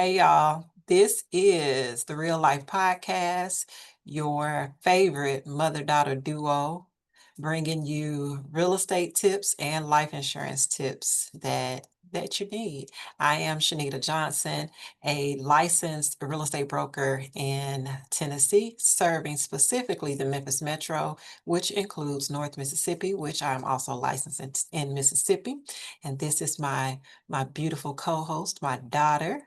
Hey, y'all. This is the Real Life Podcast, your favorite mother daughter duo, bringing you real estate tips and life insurance tips that you need. I am Shanita Johnson, a licensed real estate broker in Tennessee, serving specifically the Memphis Metro, which includes North Mississippi, which I'm also licensed in Mississippi. And this is my beautiful co-host, my daughter.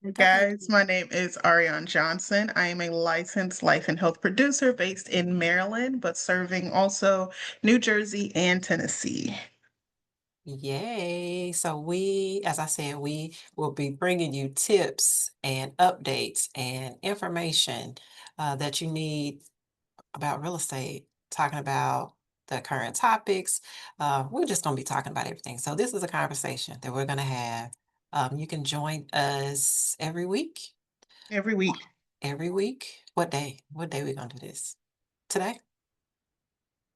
Hey Go ahead. guys, my name is Ariane Johnson. I am a licensed life and health producer based in Maryland, but serving also New Jersey and Tennessee. Yay. So as I said, we will be bringing you tips and updates and information that you need about real estate, talking about the current topics. We're just going to be talking about everything. So this is a conversation that we're going to have. You can join us every week. Every week. Every week. What day? What day we going to do this? Today?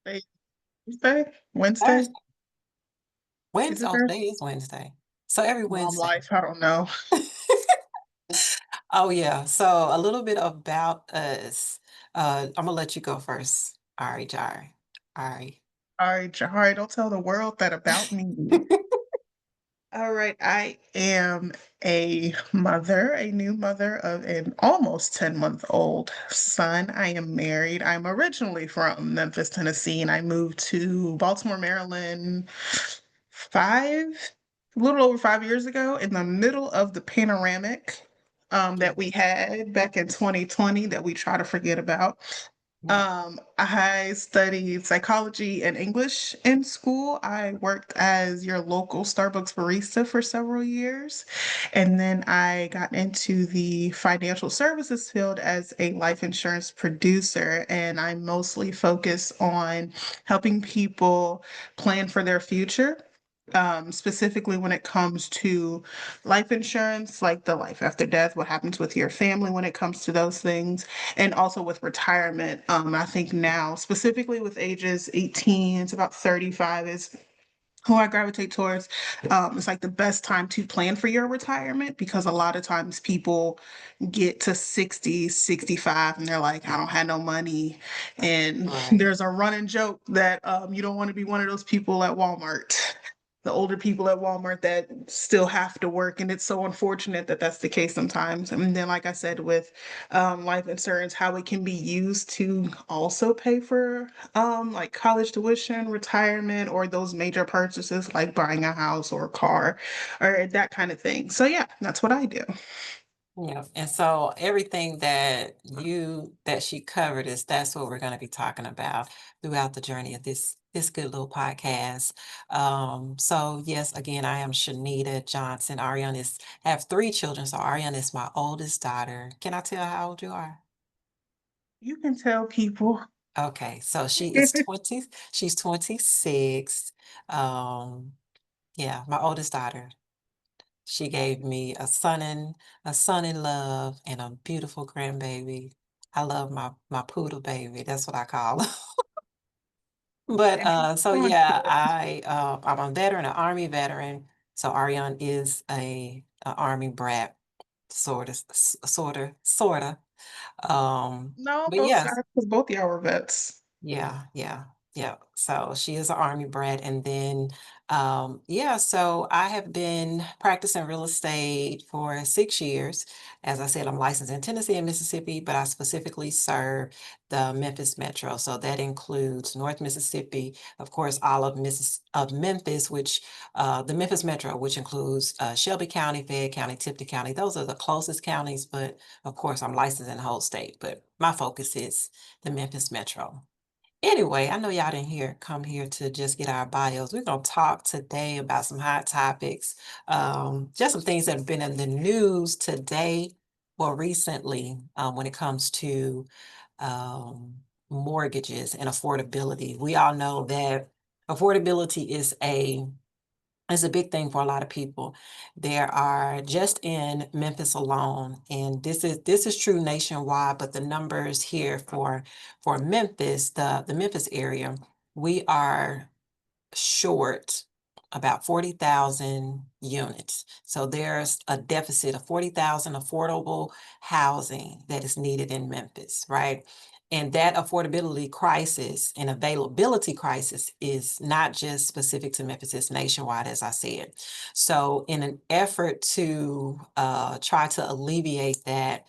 Thursday? Wednesday? Thursday. Is Wednesday. it Oh, Thursday? today is Wednesday. So every Mom Wednesday. life, I don't know. Oh, yeah. So a little bit about us. I'm gonna let you go first. All right, Jari. All right. All right, Jahari, don't tell the world that about me. All right, I am a new mother of an almost 10-month-old son. I am married. I'm originally from Memphis, Tennessee, and I moved to Baltimore, Maryland a little over 5 years ago in the middle of the panoramic Yeah, that we had back in 2020 that we try to forget about. yeah. I studied psychology and English in school. I worked as your local Starbucks barista for several years. And then I got into the financial services field as a life insurance producer. And I mostly focus on helping people plan for their future. Specifically when it comes to life insurance, like the life after death, what happens with your family when it comes to those things, and also with retirement. I think now, specifically with ages 18 to about 35 is who I gravitate towards. It's like the best time to plan for your retirement because a lot of times people get to 60, 65, and they're like, I don't have no money. And Right. there's a running joke that you don't want to be one of those people at Walmart, the older people at Walmart that still have to work. And it's so unfortunate that that's the case sometimes. And then, like I said, with life insurance, how it can be used to also pay for like college tuition, retirement, or those major purchases like buying a house or a car or that kind of thing. So, yeah, that's what I do. Yeah. And so everything that she covered that's what we're going to be talking about throughout the journey of this good little podcast. So yes, again, I am Shanita Johnson. Have three children. So Ariane is my oldest daughter. Can I tell how old you are? You can tell people. Okay, so she's 26. Um, yeah, my oldest daughter. She gave me a son in love and a beautiful grandbaby. I love my poodle baby. That's what I call her. But so yeah, I'm a veteran, an army veteran. So Ariane is a army brat, sort of. No, But both yes. sides, because both y'all were vets. Yeah, yeah, yeah. So she is an army brat. And then, yeah, so I have been practicing real estate for 6 years. As I said, I'm licensed in Tennessee and Mississippi, but I specifically serve the Memphis Metro. So that includes North Mississippi, of course, all of Memphis, which the Memphis Metro, which includes Shelby County, Fayette County, Tipton County. Those are the closest counties, but of course, I'm licensed in the whole state. But my focus is the Memphis Metro. Anyway, I know y'all didn't come here to just get our bios. We're gonna talk today about some hot topics, just some things that have been in the news today or recently, when it comes to mortgages and affordability. We all know that affordability is a big thing for a lot of people. There are just in Memphis alone, and this is true nationwide, but the numbers here for Memphis, the Memphis area, we are short about 40,000 units. So there's a deficit of 40,000 affordable housing that is needed in Memphis, right? And that affordability crisis and availability crisis is not just specific to Memphis, it's nationwide, as I said. So in an effort to try to alleviate that,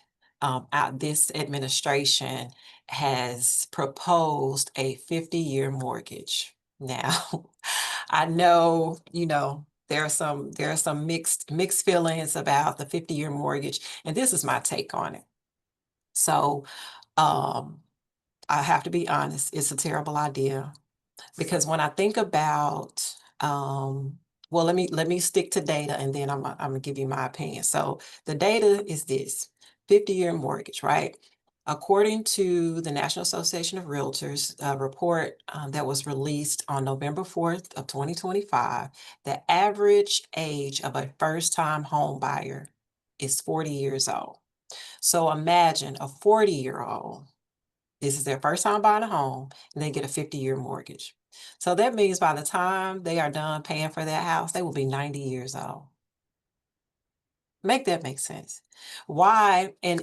this administration has proposed a 50-year mortgage. Now, I know, there are some mixed feelings about the 50-year mortgage, and this is my take on it. So, um, I have to be honest, it's a terrible idea. Because when I think about, well, let me stick to data and then I'm gonna give you my opinion. So the data is this 50-year mortgage, right? According to the National Association of Realtors, a report that was released on November 4th of 2025, the average age of a first-time home buyer is 40 years old. So imagine a 40-year-old, this is their first time buying a home, and they get a 50-year mortgage. So that means by the time they are done paying for that house, they will be 90 years old. Make that make sense. Why? And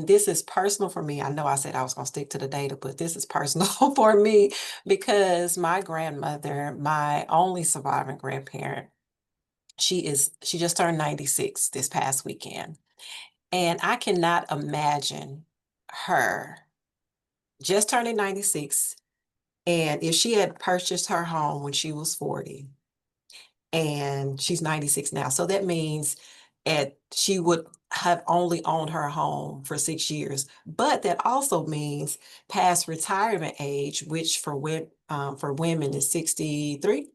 this is personal for me. I know I said I was going to stick to the data, but this is personal for me because my grandmother, my only surviving grandparent, she just turned 96 this past weekend. And I cannot imagine her just turning 96. And if she had purchased her home when she was 40 and she's 96 now, so that means she would have only owned her home for 6 years. But that also means past retirement age, which for women is 63.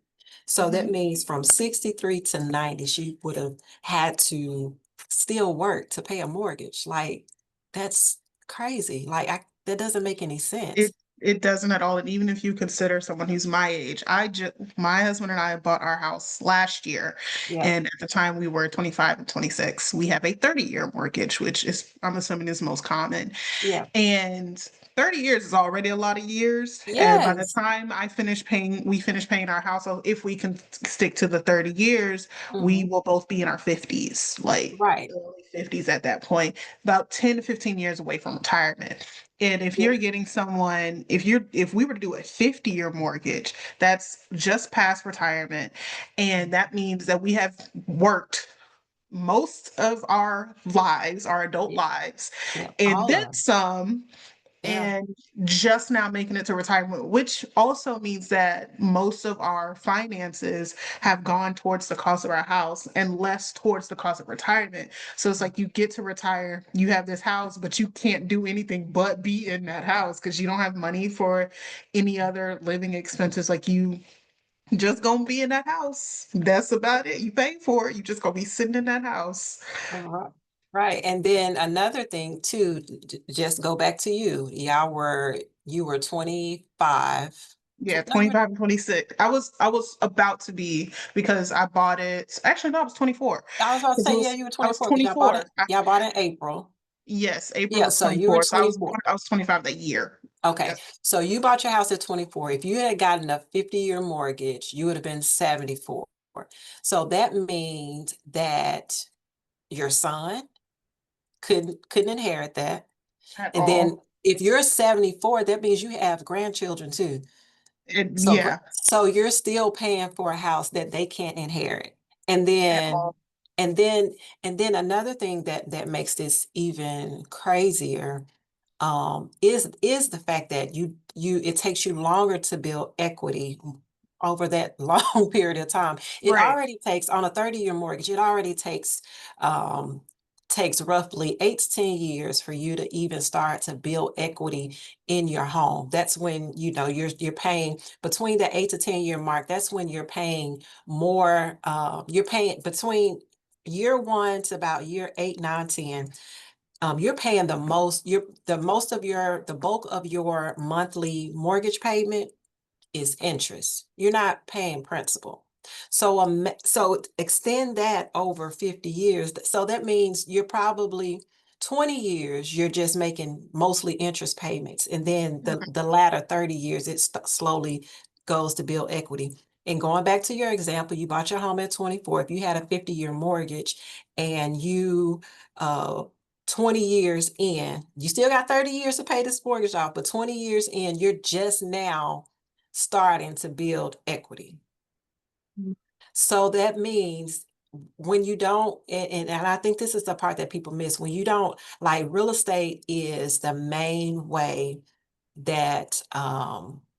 So that Mhm. means from 63 to 90, she would have had to still work to pay a mortgage. Like that's crazy. That doesn't make any sense. It doesn't at all. And even if you consider someone who's my age, my husband and I bought our house last year. Yeah. And at the time we were 25 and 26. We have a 30-year mortgage, which is I'm assuming is most common. Yeah. And 30 years is already a lot of years. And by the Yes. time we finish paying our house, so if we can stick to the 30 years, we Mhm. will both be in our 50s, like Right. early 50s at that point, about 10 to 15 years away from retirement. And if Yeah. you're getting someone, if we were to do a 50-year mortgage, that's just past retirement. And that means that we have worked most of our lives, our adult Yeah. lives, Yeah. and All then of 'em. some, Yeah. and just now making it to retirement, which also means that most of our finances have gone towards the cost of our house and less towards the cost of retirement. So it's like you get to retire, you have this house, but you can't do anything but be in that house because you don't have money for any other living expenses. Like you just gonna be in that house. That's about it. You pay for it. You just gonna be sitting in that house. Right. Right. And then another thing too, just go back to you. You were 25. Yeah, No, you were, 25 and 26. I was about to be because I bought it. Actually, no, I was 24. I was about to Because it say, yeah, was you were I was 24 because 24. y'all bought in April. Yes, April Yeah, of so you were 24. So 24. I was 25 that year. Okay. Yes. So you bought your house at 24. If you had gotten a 50-year mortgage, you would have been 74. So that means that your son couldn't inherit that. At And then all. if you're 74, that means you have grandchildren too. Yeah, So you're still paying for a house that they can't inherit. And at all. then and then and then another thing that makes this even crazier is the fact that it takes you longer to build equity over that long period of time. It Right. already takes on a 30-year mortgage, it already um, takes roughly 8 to 10 years for you to even start to build equity in your home. That's when you're paying between the 8 to 10 year mark. That's when you're paying more. You're paying between year one to about year eight, nine, 10, you're paying the bulk of your monthly mortgage payment is interest. You're not paying principal. So extend that over 50 years. So that means you're probably 20 years, you're just making mostly interest payments. And then the latter 30 years, it slowly goes to build equity. And going back to your example, you bought your home at 24. If you had a 50-year mortgage and you 20 years in, you still got 30 years to pay this mortgage off, but 20 years in, you're just now starting to build equity. Mm. So that means when you don't, and I think this is the part that people miss, when you don't, like real estate is the main way that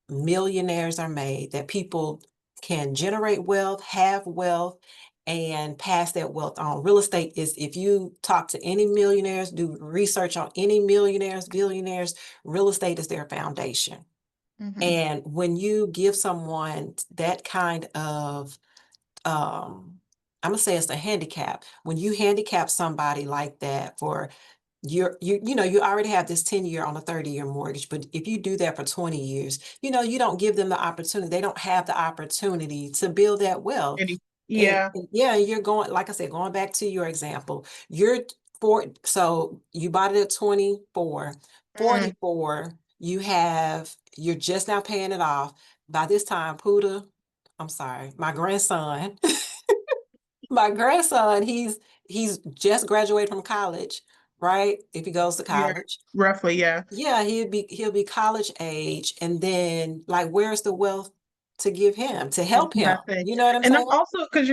millionaires are made, that people can generate wealth, have wealth, and pass that wealth on. Real estate is, if you talk to any millionaires, do research on any millionaires, billionaires, real estate is their foundation. Mhm. And when you give someone that kind of I'm gonna say it's a handicap. When you handicap somebody like that for you already have this 10-year on a 30-year mortgage, but if you do that for 20 years, you don't give them the opportunity. They don't have the opportunity to build that wealth. Any And, yeah. and yeah, you're going, like I said, going back to your example, so you bought it at 24, Mhm. 44, you're just now paying it off. By this time, I'm sorry, my grandson, he's just graduated from college, right? If he goes to Yeah, college. roughly, yeah. Yeah, he'll be college age. And then like where's the wealth to give him, to It's help him? nothing. You know what I'm And that's saying? also because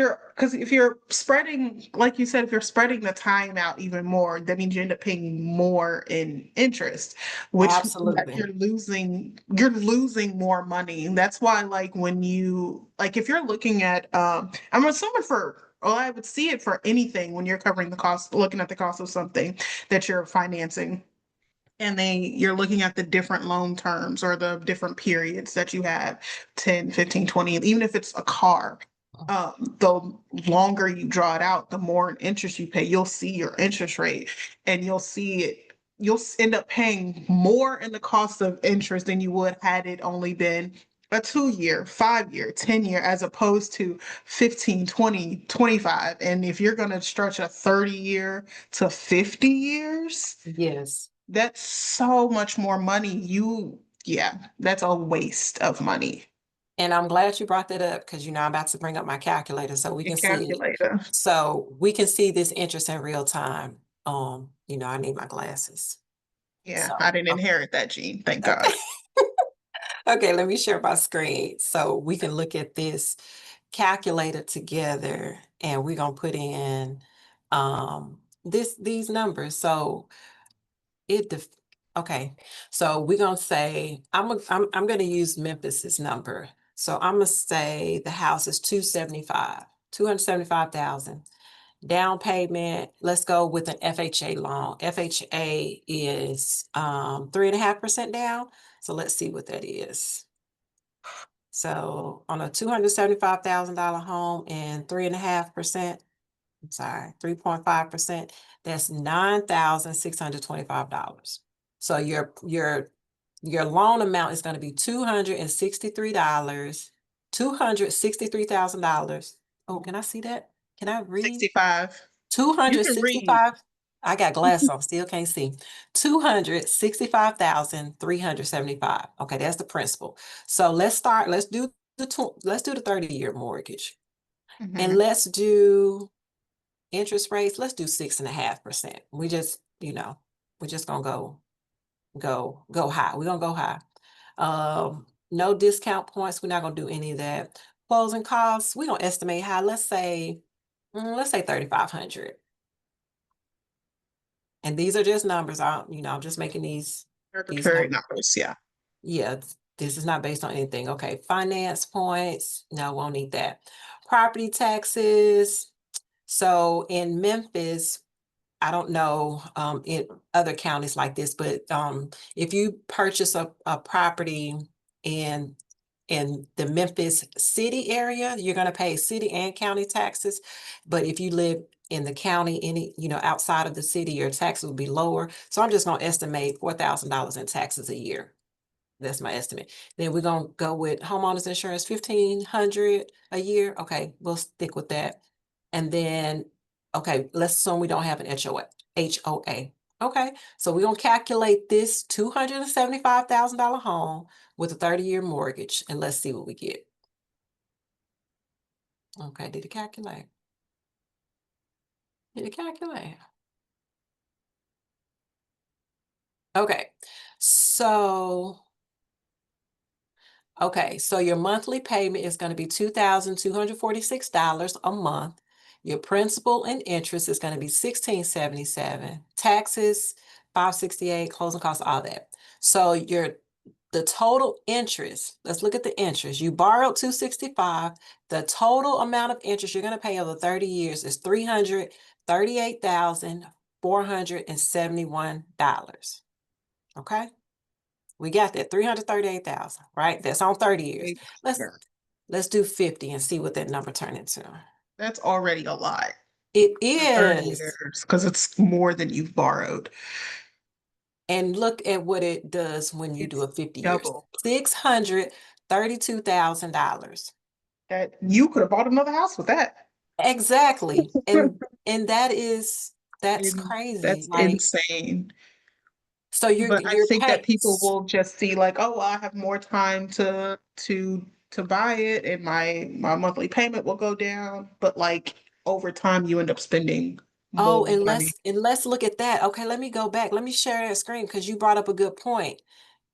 if you're spreading, like you said, if you're spreading the time out even more, that means you end up paying more in interest, which Absolutely. you're losing more money. And that's why, like, when you like if you're looking at I'm assuming well, I would see it for anything when you're covering the cost, looking at the cost of something that you're financing, and you're looking at the different loan terms or the different periods that you have, 10, 15, 20. Even if it's a car, the longer you draw it out, the more in interest you pay. You'll see your interest rate, and you'll end up paying more in the cost of interest than you would had it only been a 2-year, 5-year, 10-year, as opposed to 15, 20, 25. And if you're going to stretch a 30-year to 50 years, Yes. that's so much more money. Yeah, that's a waste of money. And I'm glad you brought that up because I'm about to bring up my calculator so we A can see it. calculator. So we can see this interest in real time. I need my glasses. Yeah, So, I didn't okay. inherit that gene, thank Okay. God. Okay, let me share my screen so we can look at this calculator together and we're gonna put in these numbers. So it def okay, so we're gonna say I'm gonna use Memphis's number. So I'm gonna say the house is 275,000. Down payment, let's go with an FHA loan. FHA is 3.5% down. So let's see what that is. So on a $275,000 home and 3.5%, I'm sorry, 3.5%, that's $9,625. So your loan amount is going to be $263, $263,000. Oh, can I see that? Can I read? 65. You can read. 265. I got glasses on, still can't see. 265,375. Okay, that's the principal. So let's do the 30-year mortgage. And Mhm. let's do interest rates. Let's do 6.5%. We're just gonna go high. We're gonna go high. No discount points. We're not gonna do any of that. Closing costs, we're gonna estimate high. Let's say 3,500. And these are just numbers. I'm just making these Arbitrary numbers. numbers, yeah. Yeah, this is not based on anything. Okay, finance points. No, won't need that. Property taxes. So in Memphis, I don't know in other counties like this, but if you purchase a property in the Memphis city area, you're going to pay city and county taxes. But if you live in the county, outside of the city, your taxes will be lower. So I'm just going to estimate $4,000 in taxes a year. That's my estimate. Then we're gonna go with homeowners insurance, 1,500 a year. Okay, we'll stick with that. And then, okay, let's assume we don't have an HOA. Okay, so we're gonna calculate this $275,000 home with a 30-year mortgage, and let's see what we get. Okay, did it calculate? Did it calculate? Okay, so so your monthly payment is going to be $2,246 a month. Your principal and interest is going to be 1677. Taxes, 568, closing costs, all that. So the total interest, let's look at the interest. You borrowed 265. The total amount of interest you're going to pay over 30 years is $338,471. Okay? We got that 338,000, right? That's on 30 years. Let's Yeah. let's do 50 and see what that number turn into. That's already a lot It for 30 is. years because it's more than you've borrowed. And look at what it does when you do It's a 50 years. double. $632,000. That you could have bought another house with that. Exactly. And that's And crazy. that's Like, insane. so you're But I you're think that paid. people will just see like, oh, well, I have more time to buy it and my monthly payment will go down. But like over time you end up spending Oh, more and money. let's look at that. Okay, let me go back. Let me share that screen because you brought up a good point.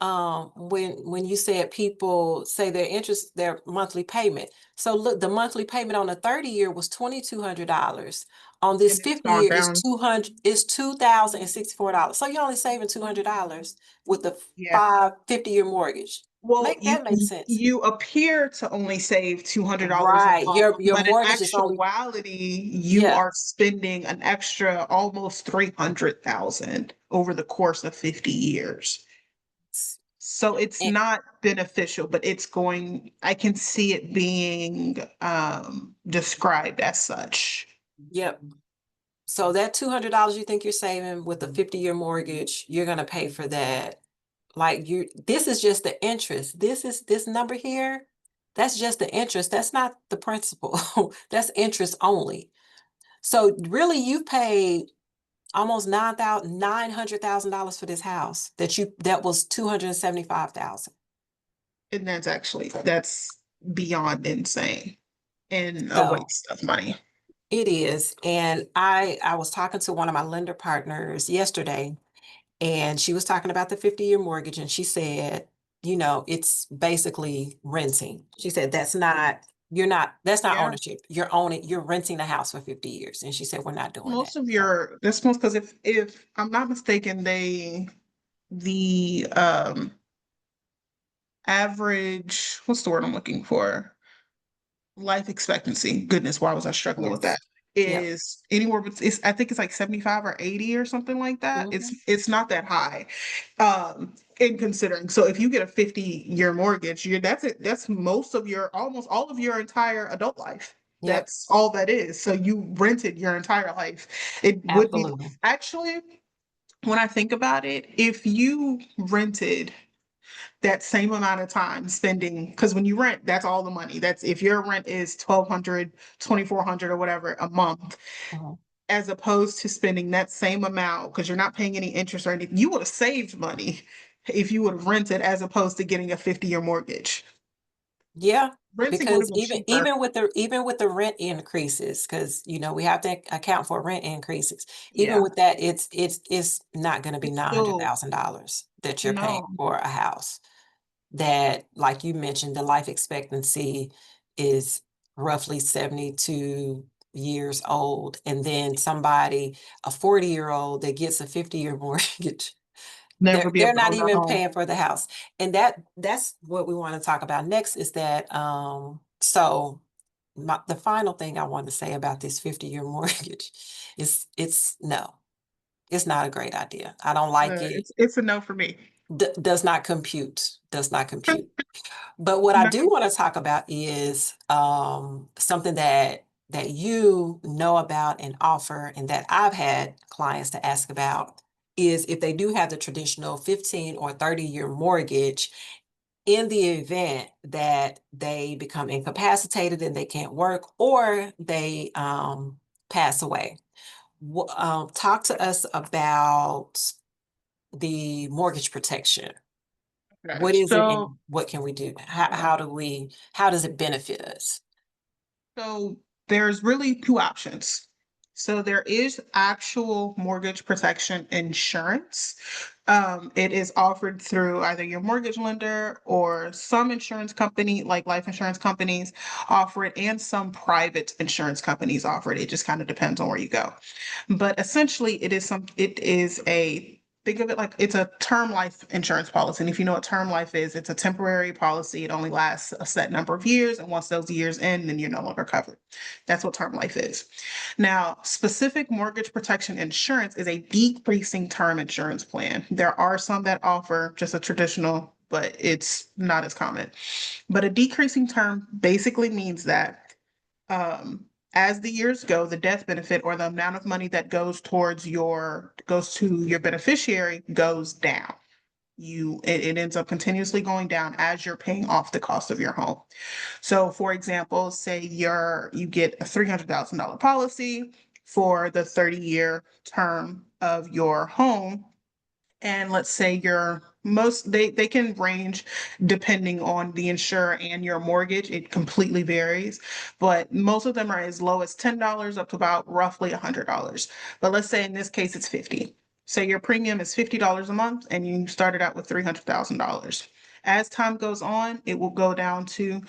When you said people say their interest, their monthly payment. So look, the monthly payment on the 30-year was $2,200. On this And it's 50 gone year is down. 200, is $2,064. So you're only saving $200 with the Yeah. 50-year mortgage. Well, Make that make sense. you appear to only save $200 a Right. month, Your but in mortgage is only, actuality, you yeah. are spending an extra almost 300,000 over the course of 50 years. So it's And, not beneficial, but I can see it being described as such. yep. So that $200 you think you're saving with a 50-year mortgage, you're gonna pay for that. Like this is just the interest. This number here, that's just the interest. That's not the principal. That's interest only. So really you paid almost $900,000 for this house that was 275,000. And that's beyond insane and a So waste of money. it is. And I was talking to one of my lender partners yesterday. And she was talking about the 50-year mortgage, and she said, it's basically renting. She said, that's not Yeah. ownership. You're renting the house for 50 years. And she said, we're not doing that. Most of So, your That's most because if I'm not mistaken, the average, what's the word I'm looking for? Life expectancy. Goodness, why was I struggling with that? yes. Yep. Is anywhere but it's I think it's like 75 or 80 or something like that. Mhm. It's not that high. In considering. So if you get a 50-year mortgage, that's it. That's most of your almost all of your entire adult life. Yep. That's all that is. So you rented your entire life. It would be Absolutely. actually when I think about it, if you rented that same amount of time spending, because when you rent, that's all the money. That's if your rent is 1,200, 2,400, or whatever a month, Mhm. as opposed to spending that same amount because you're not paying any interest or anything, you would have saved money if you would have rented as opposed to getting a 50-year mortgage. Yeah, Renting would have because been even cheaper. even with the rent increases, because we have to account for rent increases. Even Yeah, with that, it's not going to be it's nine hundred still thousand dollars that you're paying no, for a house. That, like you mentioned, the life expectancy is roughly 72 years old, and then a 40-year-old that gets a 50-year mortgage, never they're be they're able to not own their even home. paying for the house. And that's what we want to talk about next is that so the final thing I want to say about this 50-year mortgage is it's not a great idea. I don't like it. It's a no for me. Does not compute. But what I No, do want to talk about is something that you know about and offer, and that I've had clients to ask about is if they do have the traditional 15 or 30-year mortgage, in the event that they become incapacitated and they can't work, or they pass away. Talk to us about the mortgage protection. What gosh. is it and what can we do? How does it benefit us? So there's really two options. So there is actual mortgage protection insurance. It is offered through either your mortgage lender or some insurance company, like life insurance companies offer it, and some private insurance companies offer it. It just kind of depends on where you go. But essentially, it is a think of it like it's a term life insurance policy. And if you know what term life is, it's a temporary policy. It only lasts a set number of years. And once those years end, then you're no longer covered. That's what term life is. Now, specific mortgage protection insurance is a decreasing term insurance plan. There are some that offer just a traditional, but it's not as common. But a decreasing term basically means that um, as the years go, the death benefit or the amount of money that goes to your beneficiary goes down. It ends up continuously going down as you're paying off the cost of your home. So for example, say you get a $300,000 policy for the 30-year term of your home, and let's say they can range depending on the insurer and your mortgage. It completely varies, but most of them are as low as $10 up to about roughly $100. But let's say in this case it's 50. Say your premium is $50 a month and you started out with $300,000. As time goes on, it will go down to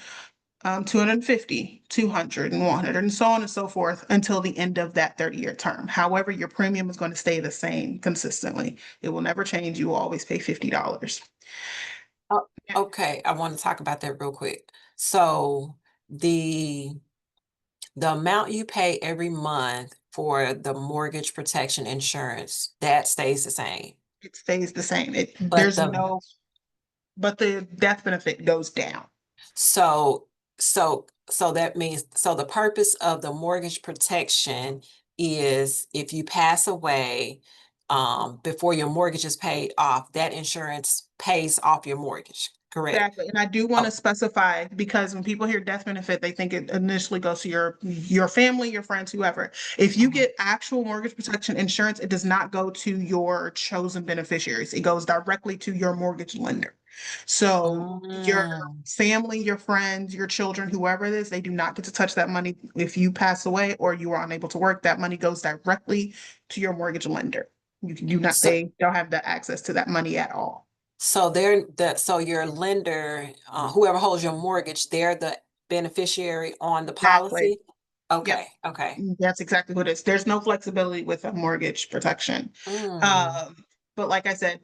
250, 200, and 100, and so on and so forth until the end of that 30-year term. However, your premium is going to stay the same consistently. It will never change. You will always pay $50. Oh, okay, I want to talk about that real quick. So the the amount you pay every month for the mortgage protection insurance, that stays the same. It stays the same. But the But the death benefit goes down. so so that means so the purpose of the mortgage protection is if you pass away before your mortgage is paid off, that insurance pays off your mortgage, correct? Exactly. And I do want to Oh, specify because when people hear death benefit, they think it initially goes to your family, your friends, whoever. If you mhm. get actual mortgage protection insurance, it does not go to your chosen beneficiaries. It goes directly to your mortgage lender. So your Mm. family, your friends, your children, whoever it is, they do not get to touch that money. If you pass away or you are unable to work, that money goes directly to your mortgage lender. You do not, So they don't have the access to that money at all. so your lender, whoever holds your mortgage, they're the beneficiary on the Exactly. policy? Yep. Okay, okay. That's exactly what it is. There's no flexibility with a mortgage protection. Mm, Um, but like I said,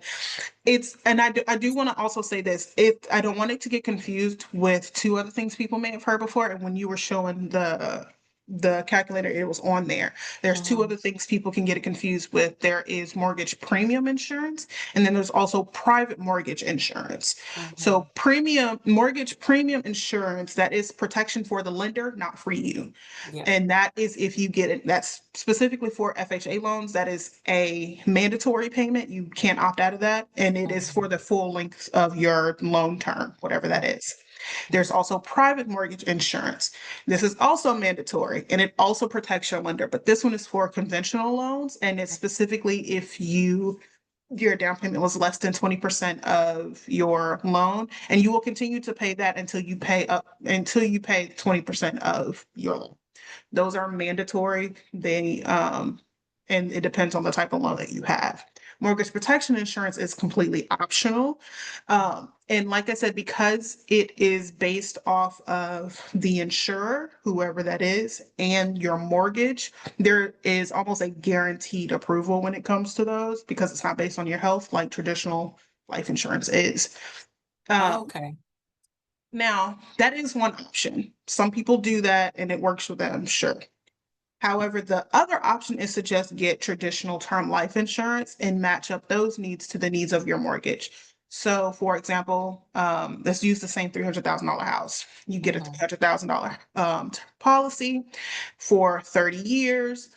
and I do want to also say this. I don't want it to get confused with two other things people may have heard before. And when you were showing the calculator, it was on there. There's two mhm, other things people can get it confused with. There is mortgage premium insurance, and then there's also private mortgage insurance. So mhm. mortgage premium insurance, that is protection for the lender, not for you. Yeah. And that is if you get it, that's specifically for FHA loans. That is a mandatory payment. You can't opt out of that. And it is for Mhm, the full length of your loan term, whatever that mhm, is. There's also private mortgage insurance. This is also mandatory and it also protects your lender, but this one is for conventional loans. And it's specifically if your down payment was less than 20% of your loan, and you will continue to pay that until you pay 20% of your loan. Those are mandatory. And it depends on the type of loan that you have. Mortgage protection insurance is completely optional. And like I said, because it is based off of the insurer, whoever that is, and your mortgage, there is almost a guaranteed approval when it comes to those because it's not based on your health like traditional life insurance is. Um, okay. Now, that is one option. Some people do that and it works for them, sure. However, the other option is to just get traditional term life insurance and match up those needs to the needs of your mortgage. So, for example, let's use the same $300,000 house. You get a Mhm. $300,000 policy for 30 years.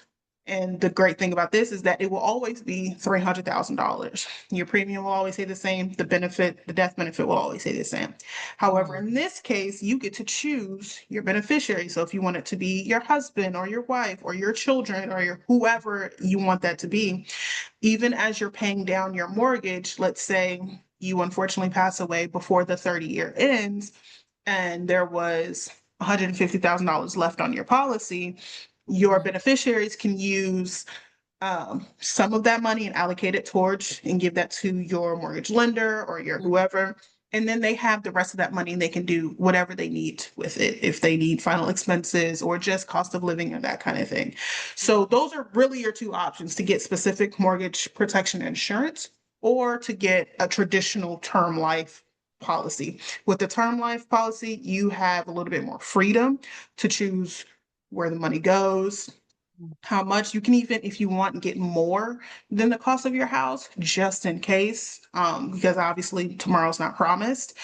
And the great thing about this is that it will always be $300,000. Your premium will always stay the same. The death benefit will always stay the same. However, in Mhm. this case, you get to choose your beneficiary. So if you want it to be your husband or your wife or your children or your whoever you want that to be, even as you're paying down your mortgage, let's say you unfortunately pass away before the 30-year ends, and there was $150,000 left on your policy, your Mhm. beneficiaries can use some of that money and allocate it towards and give that to your mortgage lender or your Mhm. whoever. And then they have the rest of that money and they can do whatever they need with it, if they need final expenses or just cost of living or that kind of thing. So those are really your two options: to get specific mortgage protection insurance or to get a traditional term life policy. With the term life policy, you have a little bit more freedom to choose where the money goes, Mhm. how much. You can, even if you want, get more than the cost of your house just in case, because obviously tomorrow's not promised.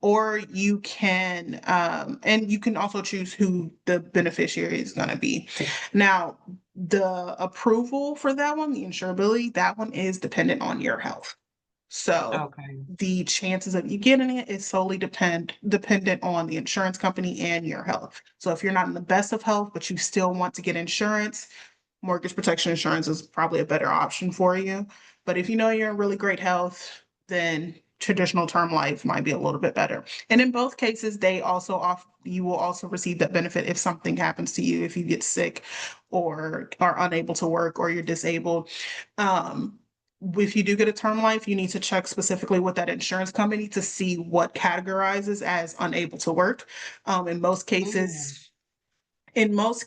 Or you can, and you can also choose who the beneficiary is going to be. Now, the approval for that one, the insurability, that one is dependent on your health. So Okay. the chances of you getting it is solely dependent on the insurance company and your health. So if you're not in the best of health, but you still want to get insurance, mortgage protection insurance is probably a better option for you. But if you know you're in really great health, then traditional term life might be a little bit better. And in both cases, they also off you will also receive that benefit if something happens to you, if you get sick or are unable to work or you're disabled. Um, if you do get a term life, you need to check specifically with that insurance company to see what categorizes as unable to work. In most Mm.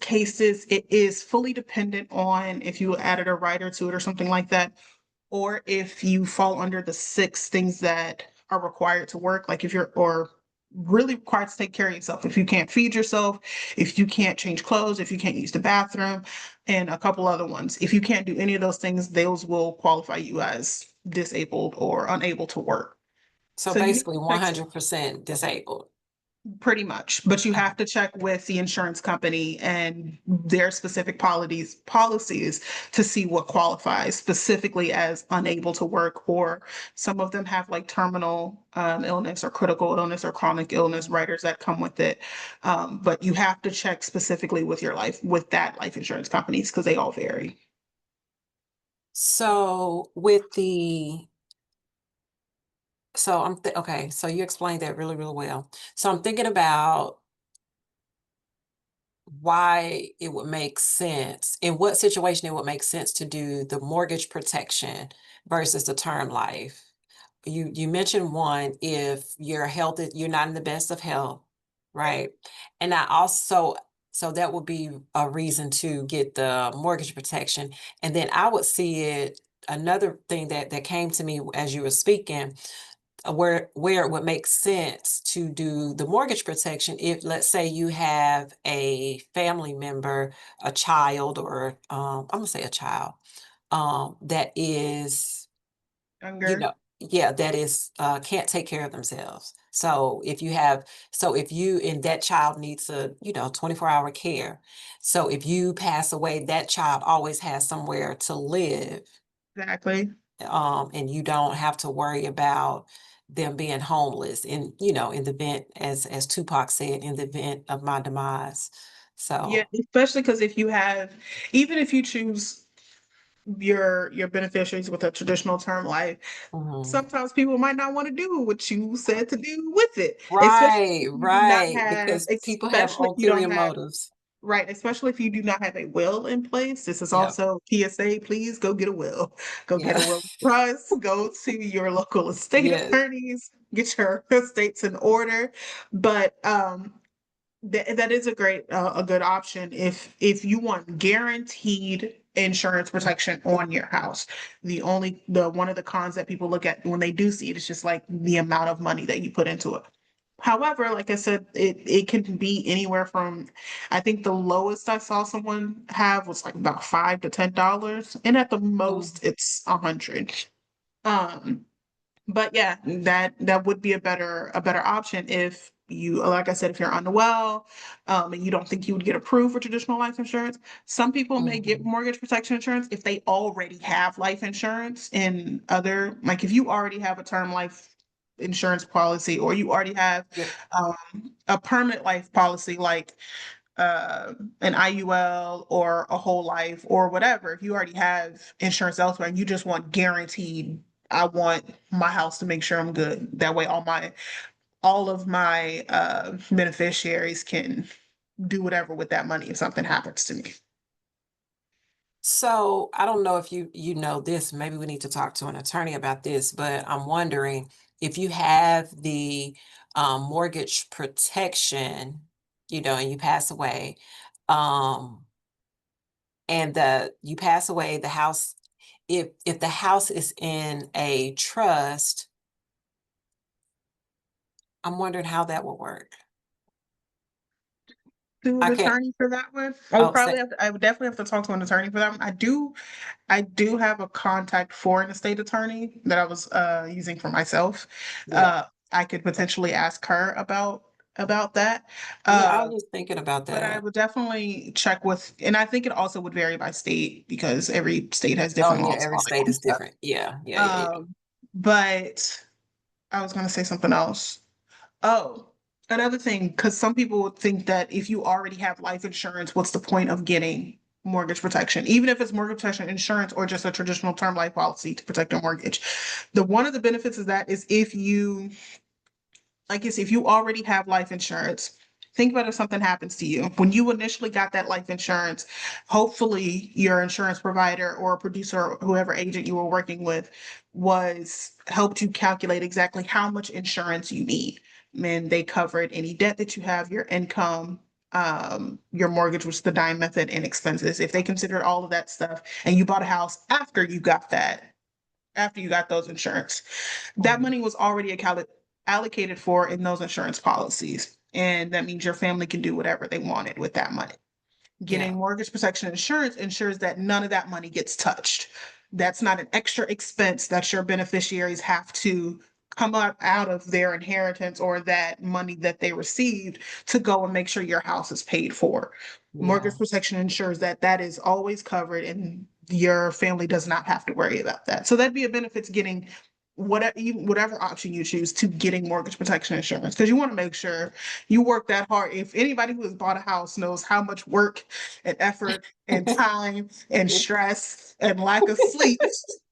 cases, it is fully dependent on if you added a rider to it or something like that, or if you fall under the 6 things that are required to work, like if you're or really required to take care of yourself. If you can't feed yourself, if you can't change clothes, if you can't use the bathroom, and a couple other ones. If you can't do any of those things, those will qualify you as disabled or unable to work. So So you need basically to check. 100% disabled. Pretty much, but you Okay. have to check with the insurance company and their specific policies to see what qualifies specifically as unable to work, or some of them have like terminal illness or critical illness or chronic illness Mhm. riders that come with it. But you have to check specifically with that life insurance companies because they all vary. So with the so okay, so you explained that really, really well. So I'm thinking about why it would make sense, in what situation it would make sense to do the mortgage protection versus the term life. You mentioned one, if your health is, you're not in the best of health, right? And I also, so that would be a reason to get the mortgage protection. And then I would see it, another thing that came to me as you were speaking, where it would make sense to do the mortgage protection, if let's say you have a family member, a child, or I'm gonna say a child, that is, you Younger. know, yeah, that is, can't take care of themselves. So if you have, so if you and that child needs a, 24-hour care. So if you pass away, that child always has somewhere to live, Exactly. and you don't have to worry about them being homeless in, in the event, as Tupac said, in the event of my demise. Yeah, So, especially because if you have, even if you choose your beneficiaries with a traditional term life, mhm. sometimes people might not want to do what you said to do with it, especially Right, if you do not right, have, because people have especially if you don't ulterior have, motives. right, especially if you do not have a will in place. This is Yeah, also PSA, please go get a will. Go get yeah, a will trust, go to your local estate yes. attorneys, get your estates in order. But that is a good option if you want guaranteed insurance protection on your house. The one of the cons that people look at when they do see it is just like the amount of money that you put into it. However, like I said, it can be anywhere from, I think the lowest I saw someone have was like about $5 to $10, and at the most Mhm, it's 100. Um, but yeah, that would be a better option if you, like I said, if you're unwell, and you don't think you would get approved for traditional life insurance. Some people may get mhm. mortgage protection insurance if they already have life insurance in other, like if you already have a term life insurance policy, or you already have Yeah. a permanent life policy like an IUL or a whole life or whatever. If you already have insurance elsewhere and you just want guaranteed, I want my house to make sure I'm good. That way all of my beneficiaries can do whatever with that money if something happens to me. So I don't know if you know this, maybe we need to talk to an attorney about this, but I'm wondering if you have the mortgage protection, and you pass away, um, and you pass away, the house, if the house is in a trust, I'm wondering how that will work. To an I can't. attorney for that one. Oh, say, I would definitely have to talk to an attorney for that one. I do have a contact for an estate attorney that I was using for myself. yeah, Uh I could potentially ask her about that. yeah. I Uh was just thinking about but I that. would definitely check with, and I think it also would vary by state because every state has Oh, different yeah. laws Every on state it. is different. Yeah, yeah, yeah, yeah. Um, but I was gonna say something else. Oh, another thing, because some people would think that if you already have life insurance, what's the point of getting mortgage protection? Even if it's mortgage protection insurance or just a traditional term life policy to protect your mortgage. The one of the benefits of that is if you, like I said, if you already have life insurance, think about if something happens to you. When you initially got that life insurance, hopefully your insurance provider or producer or whoever agent you were working with was helped you calculate exactly how much insurance you need. And they covered any debt that you have, your income, your mortgage, which is the dime method, and expenses. If they considered all of that stuff and you bought a house after you got those insurance, that Mhm. money was already allocated for in those insurance policies. And that means your family can do whatever they wanted with that money. Getting Yeah, mortgage protection insurance ensures that none of that money gets touched. That's not an extra expense that your beneficiaries have to come out of their inheritance or that money that they received to go and make sure your house is paid for. yeah, Mortgage protection ensures that that is always covered and your family does not have to worry about that. So that'd be a benefit to getting whatever option you choose to getting mortgage protection insurance because you want to make sure you work that hard. If anybody who has bought a house knows how much work and effort and time and stress and lack of sleep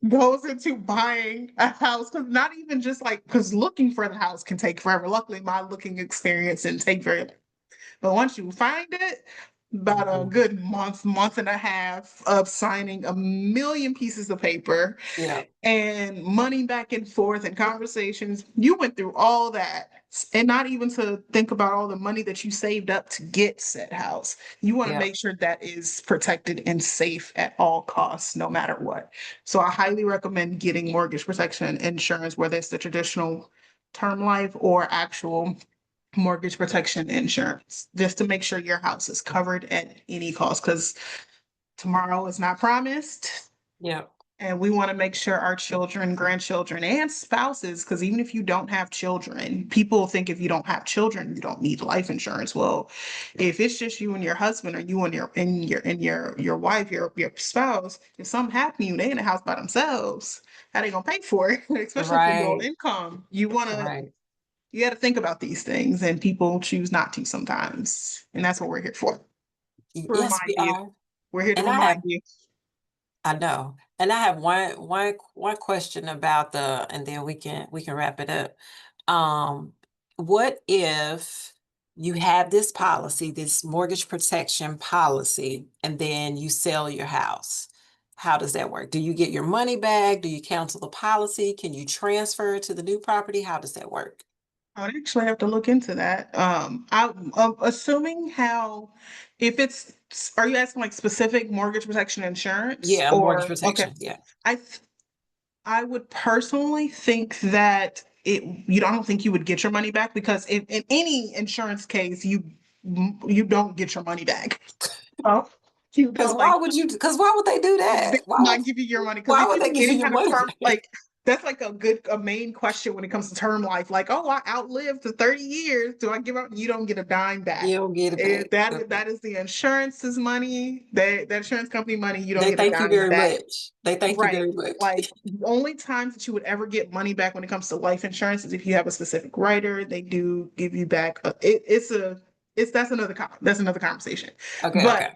goes into buying a house, because not even just like because looking for the house can take forever. Luckily, my looking experience didn't take very long. But once you find it, about a Mhm. good month and a half of signing a million pieces of paper Yeah, and money back and forth and conversations. You went through all that. And not even to think about all the money that you saved up to get said house. You want to yeah, make sure that is protected and safe at all costs, no matter what. So I highly recommend getting mortgage protection insurance, whether it's the traditional term life or actual mortgage protection insurance, just to make sure your house is covered at any cost. Because tomorrow is not promised. yeah. And we want to make sure our children, grandchildren, and spouses, because even if you don't have children, people think if you don't have children, you don't need life insurance. Well, if it's just you and your husband, or you and your wife, your spouse, if something happened to you, they in the house by themselves. How they gonna pay for it? Especially if you're low Right, income. right. You got to think about these things, and people choose not to sometimes. And that's what we're here for. To Yes, remind we you. are. We're here to And I have remind you. I know. And I have one question about and then we can wrap it up. Um, what if you have this policy, this mortgage protection policy, and then you sell your house? How does that work? Do you get your money back? Do you cancel the policy? Can you transfer to the new property? How does that work? I would actually have to look into that. I'm assuming how, if it's, are you asking like specific mortgage protection insurance Yeah, mortgage or, okay. protection. Yeah. I, th- I would personally think that I don't think you would get your money back because in any insurance case, you don't get your money back. Oh, you Because don't like, why would they do they that? not give you your money because Why if would you they do give you any your kind of money term, back? like that's like a main question when it comes to term life. Like, oh, I outlived the 30 years. Do I give up? You don't get a dime back. You don't get it And back. that is Okay. that is the insurance's money. That insurance company money. You don't They get a thank you dime very back. much. They thank you Right. very much. Like the only times that you would ever get money back when it comes to life insurance is if you have a specific writer. They do give you back. It's that's another conversation. Okay, But okay,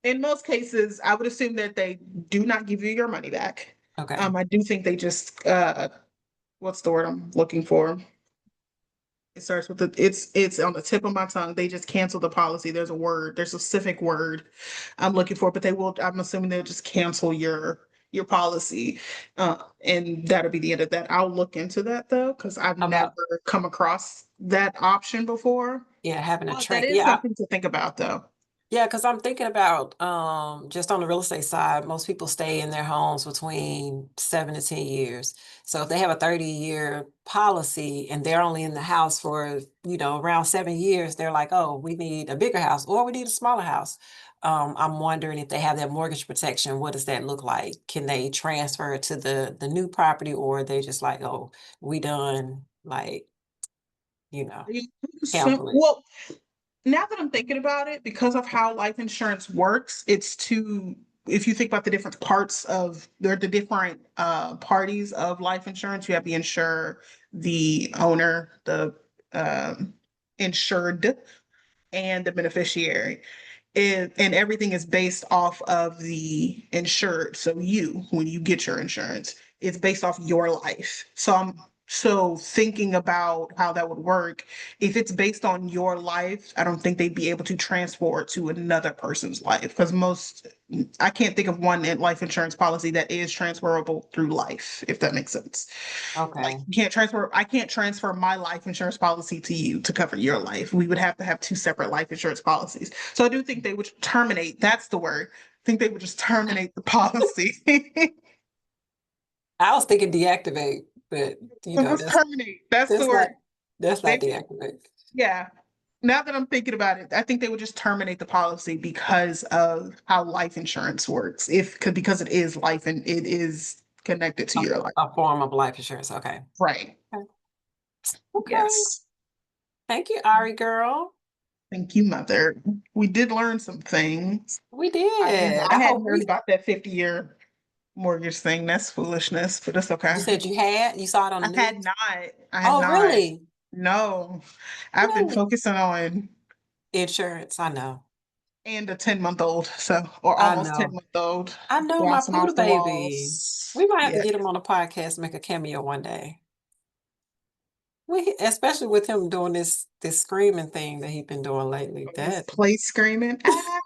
in most cases, I would assume that they do not give you your money back. okay. I do think they just what's the word I'm looking for? It starts with it's on the tip of my tongue. They just canceled the policy. There's a specific word I'm looking for, but I'm assuming they'll just cancel your policy. And that'll be the end of that. I'll look into that though, because I've never About, come across that option before. yeah, having a But that train. is Yeah, something to think about though. yeah, because I'm thinking about just on the real estate side, most people stay in their homes between 7 to 10 years. So if they have a 30-year policy and they're only in the house for, around 7 years, they're like, oh, we need a bigger house or we need a smaller house. I'm wondering if they have that mortgage protection, what does that look like? Can they transfer it to the new property, or are they just like, oh, we done, like, you know, cancel it? Well, now that I'm thinking about it, because of how life insurance works, if you think about the different parts of the different parties of life insurance, you have the insurer, the owner, the insured, and the beneficiary. And everything is based off of the insured. So when you get your insurance, it's based off your life. So thinking about how that would work, if it's based on your life, I don't think they'd be able to transfer it to another person's life because I can't think of one life insurance policy that is transferable through life, if that makes sense. Like Okay. I can't transfer my life insurance policy to you to cover your life. We would have to have two separate life insurance policies. So I do think they would terminate, that's the word. I think they would just terminate the policy. I was thinking deactivate, but Just terminate. That's the that's word. not that's They not deactivate. Yeah. Now that I'm thinking about it, I think they would just terminate the policy because of how life insurance works. Because it is life and it is connected to A, your life. a form of life insurance. Okay. Right. Okay. Okay. Yes. Thank you, Ari girl. Thank you, mother. We did learn some things. We did. I I hadn't hope heard about that 50-year mortgage thing. That's foolishness, but it's you okay. said you saw it on the I had news. not. I had Oh, not. really? No. I've been Really? focusing on Insurance. I know. and a 10-month-old, so or I almost know. 10-month-old I know my bouncing Buddha off the baby. walls. We might have to Yeah. get him on a podcast, make a cameo one day. Especially with him doing this screaming thing that he's been doing lately. His That play screaming. Ah,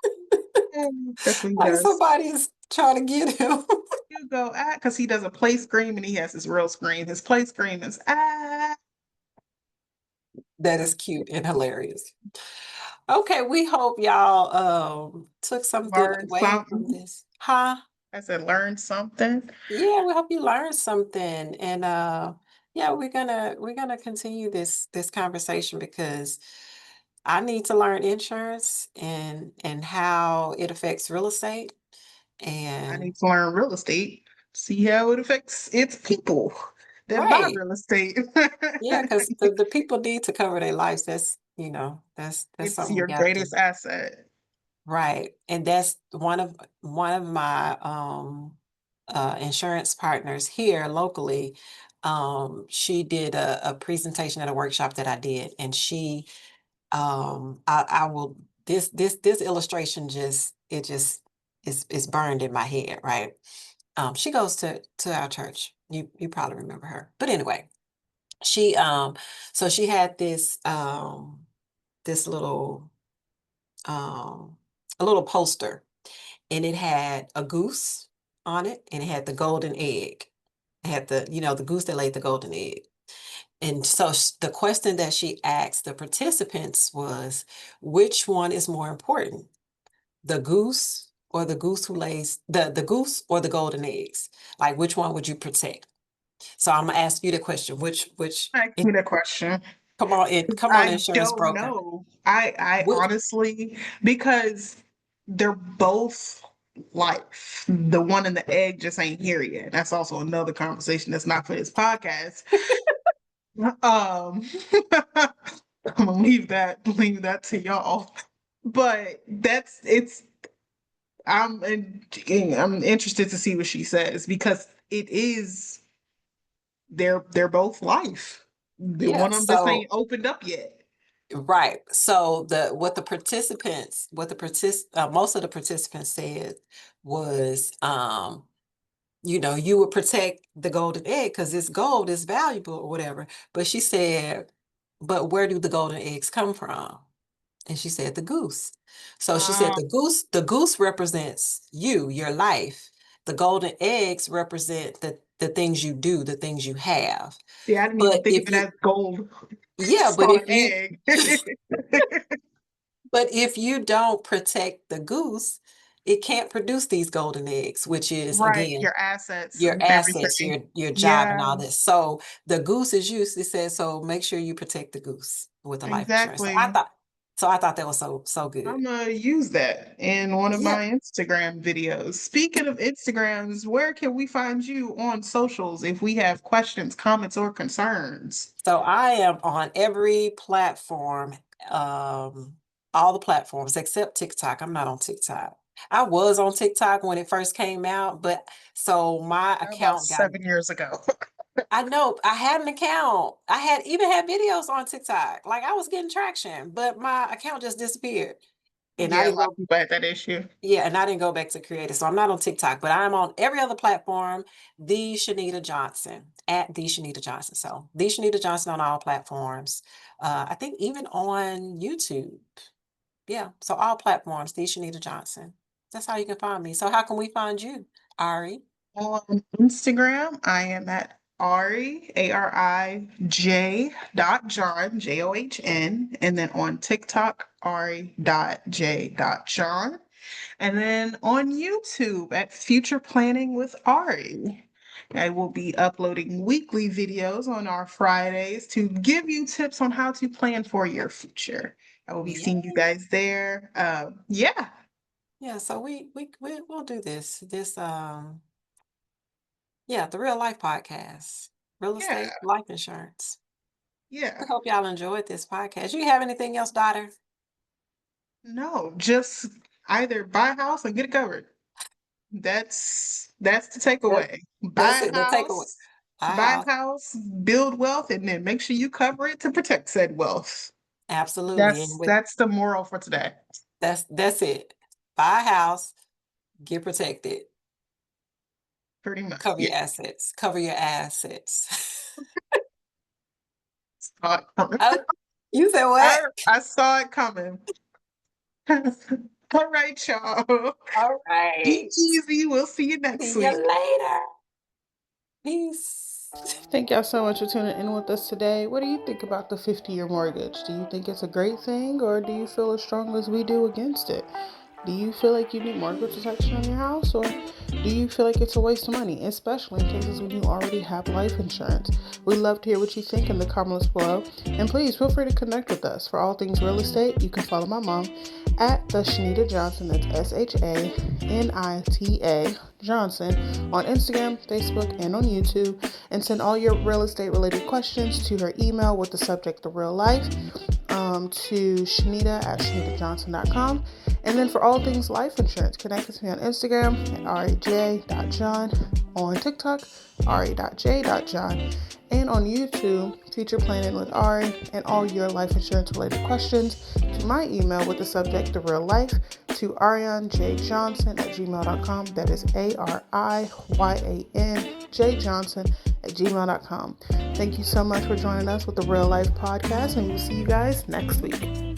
that's what he like does. somebody is trying to get him. You go because he does a play scream and he has his real scream. His play scream is ah. That is cute and hilarious. Okay, we hope y'all took something Learn away from something. this. Huh? I said learn something. Yeah, we hope you learned something. And yeah, we're gonna continue this conversation because I need to learn insurance and how it affects real estate. I And need to learn real estate, see how it affects its people that buy right. real estate. Yeah, because the people need to cover their lives. That's It's something we your got to. greatest asset. Right. And that's one of my insurance partners here locally. She did a presentation at a workshop that I did, and I will this illustration just is burned in my head, right? She goes to our church. You probably remember her. But anyway, she so she had this um a little poster, and it had a goose on it, and it had the golden egg. It had the goose that laid the golden egg. And so the question that she asked the participants was, which one is more important? The goose or the goose who lays the goose or the golden eggs? Like, which one would you protect? So I'm gonna ask you the question, Ask me the question. come on, I insurance don't broker. know. I Which honestly, because they're both life. The one in the egg just ain't here yet. That's also another conversation that's not for this podcast. I'm gonna leave that to y'all. But I'm interested to see what she says because they're both life. The Yeah, one of them just ain't so opened up yet. right. So most of the participants said was, you would protect the golden egg because this gold is valuable or whatever. But she said, but where do the golden eggs come from? And she said, the goose. So she said, Ah, the goose represents you, your life. The golden eggs represent the things you do, the things you have. see, I didn't even But think of if it you, as gold. yeah, Saw an egg. but if you don't protect the goose, it can't produce these golden eggs, which is Right, again your assets your and assets, everything. your job and Yeah, all this. So the goose is used, it says, so make sure you protect the goose with the life insurance. exactly. So I thought that was so I'm good. gonna use that in one of Yeah. my Instagram videos. Speaking of Instagrams, where can we find you on socials if we have questions, comments, or concerns? So I am on every platform, um, all the platforms except TikTok. I'm not on TikTok. I was on TikTok when it first came out, but so my About account got, 7 years ago. I know I had an account. I had even had videos on TikTok. Like I was getting traction, but my account just disappeared. And I Yeah, a didn't lot of go, people had that issue. yeah, and I didn't go back to create it. So I'm not on TikTok, but I'm on every other platform, the Shanita Johnson, at the Shanita Johnson. So the Shanita Johnson on all platforms. I think even on YouTube. Yeah. So all platforms, the Shanita Johnson. That's how you can find me. So how can we find you, Ari? On Instagram, I am at Ari, ARIJ dot John, JOHN. And then on TikTok, Ari dot J dot John. And then on YouTube at Future Planning with Ari. I will be uploading weekly videos on our Fridays to give you tips on how to plan for your future. I will be Yeah. seeing you guys there. Yeah, Yeah. So we'll do yeah, the real life podcast, real yeah, estate, life insurance. yeah. I hope y'all enjoyed this podcast. You have anything else, daughter? No, just either buy a house or get it covered. That's the That, takeaway. that's it. The takeaway. Buy a Buy house. a house, build wealth, and then make sure you cover it to protect said wealth. Absolutely. And That's the moral for today. that's it. Buy a house, get protected, Pretty much. cover Yeah. your assets, cover your assets. Saw it coming. Oh, you said what? I saw it coming. All right, y'all. All Be right. easy. We'll see you next See you week. later. Peace. Thank y'all so much for tuning in with us today. What do you think about the 50-year mortgage? Do you think it's a great thing, or do you feel as strong as we do against it? Do you feel like you need mortgage protection on your house, or do you feel like it's a waste of money, especially in cases when you already have life insurance? We'd love to hear what you think in the comments below, and please feel free to connect with us. For all things real estate, you can follow my mom at the Shanita Johnson, that's SHANITA Johnson, on Instagram, Facebook, and on YouTube, and send all your real estate related questions to her email with the subject The Real Life to Shanita at ShanitaJohnson.com. And then for all things life insurance, connect with me on Instagram at RJ.John, on TikTok, RA.J.John, and on YouTube, Future Planning with Ari, and all your life insurance related questions to my email with the subject The Real Life to ArianJJohnson@gmail.com. That is ARIYANJJohnson@gmail.com. Thank you so much for joining us with the Real Life Podcast, and we'll see you guys next week.